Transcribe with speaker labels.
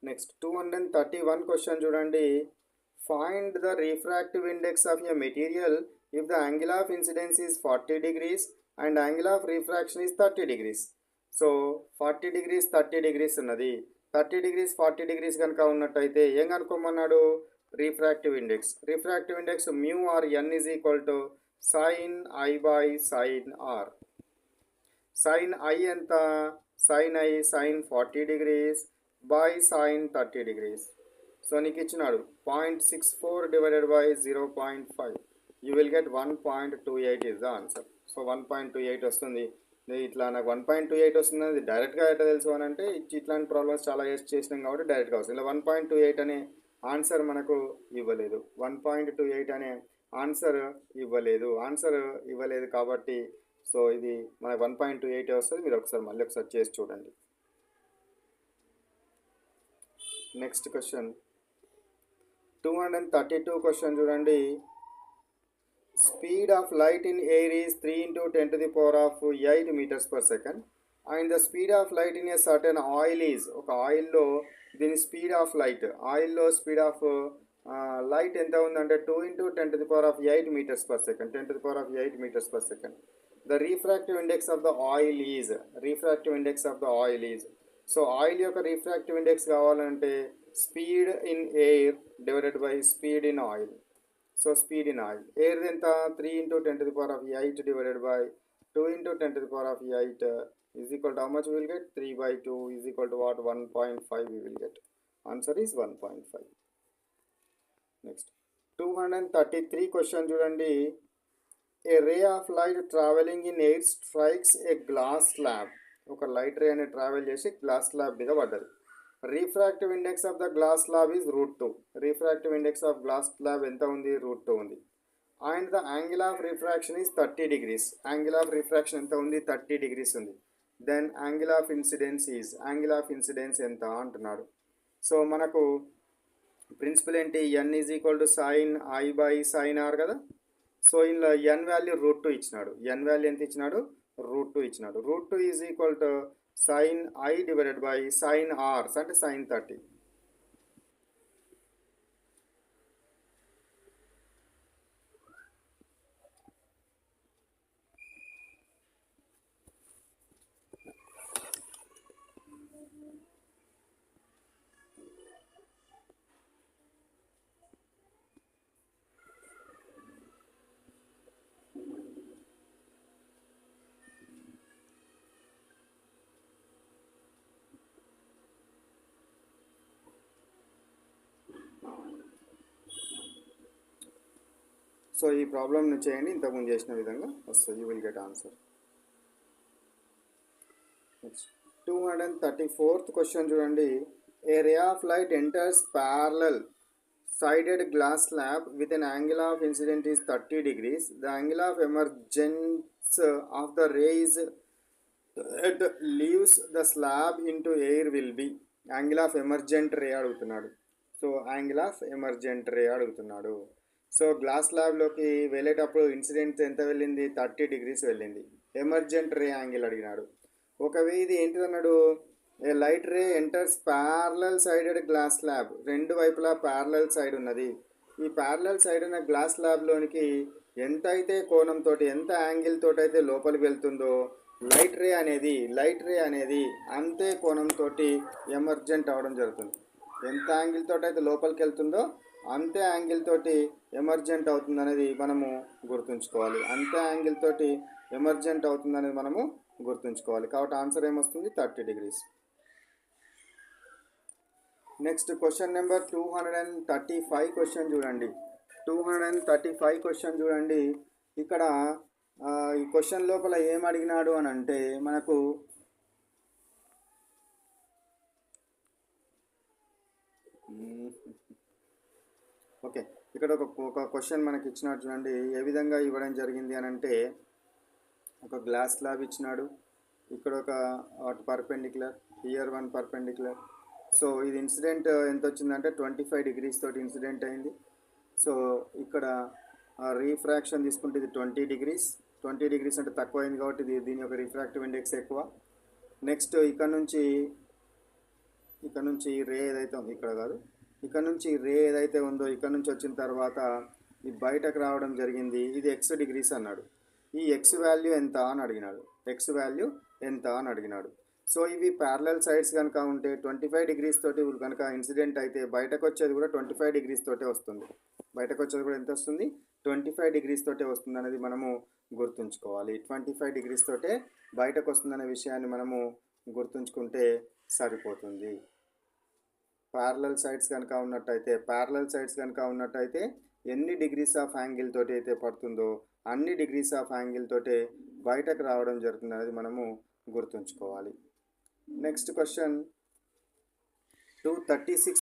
Speaker 1: Next 231 question చూడండి. Find the refractive index of a material if the angle of incidence is 40 degrees and angle of refraction is 30 degrees. So 40 degrees 30 degrees ఉన్నది. 30 degrees 40 degrees కనుక ఉన్నట్టయితే ఏం కనుక్కోమన్నాడు? Refractive index. Refractive index mu R N is equal to sine i by sine R. Sine i ఎంత? Sine i sine 40 degrees by sine 30 degrees. So నీకు ఇచ్చినాడు 0.64 divided by 0.5. You will get 1.28 is the answer. So 1.28 వస్తుంది. ఇట్లా నాకు 1.28 వస్తుంది, అది డైరెక్ట్గా ఎట్లా తెలుసు అని అంటే ఇట్లాంటి ప్రాబ్లమ్స్ చాలా చేసినాం కాబట్టి డైరెక్ట్గా వస్తుంది. ఇలా 1.28 అనే ఆన్సర్ మనకు ఇవ్వలేదు. 1.28 అనే ఆన్సర్ ఇవ్వలేదు కాబట్టి సో ఇది మనకు 1.28 వస్తుంది. మీరు మళ్ళీ ఒకసారి చేసి చూడండి. నెక్స్ట్ క్వశ్చన్ 232 క్వశ్చన్ చూడండి. Speed of light in air is 3 × 10⁸ meters per second and the speed of light in a certain oil is, ఒక ఆయిల్లో దీని స్పీడ్ ఆఫ్ లైట్, ఆయిల్లో స్పీడ్ ఆఫ్ లైట్ ఎంత ఉందంటే 2 × 10⁸ meters per second, 10⁸ meters per second. The refractive index of the oil is, so oil యొక్క refractive index కావాలంటే speed in air divided by speed in oil. So speed in oil, air ఎంత? 3 × 10⁸ divided by 2 × 10⁸ is equal to how much we will get? 3/2 is equal to what? 1.5 we will get. Answer is 1.5. Next 233 question చూడండి. A ray of light traveling in air strikes a glass slab. ఒక light ray అనేది travel చేసి glass slab మీద పడ్డది. Refractive index of the glass slab is √2. Refractive index of glass slab ఎంత ఉంది? √2 ఉంది. And the angle of refraction is 30 degrees. Angle of refraction ఎంత ఉంది? 30 degrees ఉంది. దెన్ యాంగిల్ ఆఫ్ ఇన్సిడెన్స్ ఎంత అంటున్నాడు. సో మనకు ప్రిన్సిపల్ ఏంటి? N is equal to sine i by sine R కదా. సో ఇందులో ఎన్ వాల్యూ √2 ఇచ్చినాడు. ఎన్ వాల్యూ ఎంత ఇచ్చినాడు? √2 ఇచ్చినాడు. √2 is equal to sine i divided by sine ఆర్స్ అంటే సైన్ 30. సో ఈ ప్రాబ్లమ్ని చేయండి, ఇంతకుముందు చేసిన విధంగా వస్తుంది. You will get answer. Next 234th question చూడండి. A ray of light enters parallel sided glass slab with an angle of incident is 30 degrees. The angle of emergence of the ray is that leaves the slab into air will be. Angle of emergent ray అడుగుతున్నాడు. So angle of emergent ray అడుగుతున్నాడు. So glass స్లాబ్లోకి వెళ్ళేటప్పుడు incident ఎంత వెళ్ళింది? 30 degrees వెళ్ళింది. Emergent ray angle అడిగినాడు. ఒకవేళ ఇది ఏంటిది అన్నాడు? A light ray enters parallel sided glass slab. రెండు వైపులా ప్యారలల్ సైడ్ ఉన్నది. ఈ ప్యారలల్ సైడ్ ఉన్న గ్లాస్ స్లాబ్లోనికి ఎంతైతే కోణంతో, ఎంత యాంగిల్ తోటి అయితే లోపలికి వెళ్తుందో లైట్ రే అనేది అంతే కోణంతో ఎమర్జెంట్ అవ్వడం జరుగుతుంది. ఎంత యాంగిల్ తోటి అయితే లోపలికి వెళ్తుందో అంతే యాంగిల్ తోటి ఎమర్జెంట్ అవుతుంది అనేది మనము గుర్తుంచుకోవాలి. కాబట్టి ఆన్సర్ ఏమొస్తుంది? 30 degrees. Next question number 235 question చూడండి. 235 క్వశ్చన్ చూడండి. ఇక్కడ ఈ క్వశ్చన్ లోపల ఏం అడిగినాడు అని అంటే మనకు ఓకే, ఇక్కడ ఒక క్వశ్చన్ మనకి ఇచ్చినాడు చూడండి. ఏ విధంగా ఇవ్వడం జరిగింది అని అంటే ఒక గ్లాస్ స్లాబ్ ఇచ్చినాడు. ఇక్కడ ఒక పర్పెండిక్యులర్, హియర్ 1 పర్పెండిక్యులర్. సో ఇది ఇన్సిడెంట్ ఎంత వచ్చిందంటే 25 degrees తోటి ఇన్సిడెంట్ అయింది. సో ఇక్కడ రీఫ్రాక్షన్ తీసుకుంటే ఇది 20 degrees. 20 degrees అంటే తక్కువ అయింది కాబట్టి దీని యొక్క రిఫ్రాక్టివ్ ఇండెక్స్ ఎక్కువ. నెక్స్ట్ ఇక్కడ నుంచి ఇక్కడ నుంచి రే ఏదైతే ఉందో ఇక్కడ కాదు, ఇక్కడ నుంచి రే ఏదైతే ఉందో ఇక్కడ నుంచి వచ్చిన తర్వాత ఈ బయటకు రావడం జరిగింది. ఇది ఎక్స్ డిగ్రీస్ అన్నాడు. ఈ ఎక్స్ వాల్యూ ఎంత అని అడిగినాడు. ఎక్స్ వాల్యూ ఎంత అని అడిగినాడు. సో ఇవి ప్యారలల్ సైడ్స్ కనుక ఉంటే 25 డిగ్రీస్ తోటి కనుక ఇన్సిడెంట్ అయితే బయటకు వచ్చేది కూడా 25 డిగ్రీస్ తోటే వస్తుంది. బయటకు వచ్చేది కూడా ఎంత వస్తుంది? 25 డిగ్రీస్ తోటే వస్తుంది అనేది మనము గుర్తుంచుకోవాలి. 25 డిగ్రీస్ తోటే బయటకు వస్తుందనే విషయాన్ని మనము గుర్తుంచుకుంటే సరిపోతుంది. ప్యారలల్ సైడ్స్ కనుక ఉన్నట్టయితే ఎన్ని డిగ్రీస్ ఆఫ్ యాంగిల్ తోటి అయితే పడుతుందో అన్ని డిగ్రీస్ ఆఫ్ యాంగిల్ తోటే బయటకు రావడం జరుగుతుంది అనేది మనము గుర్తుంచుకోవాలి. Next question 236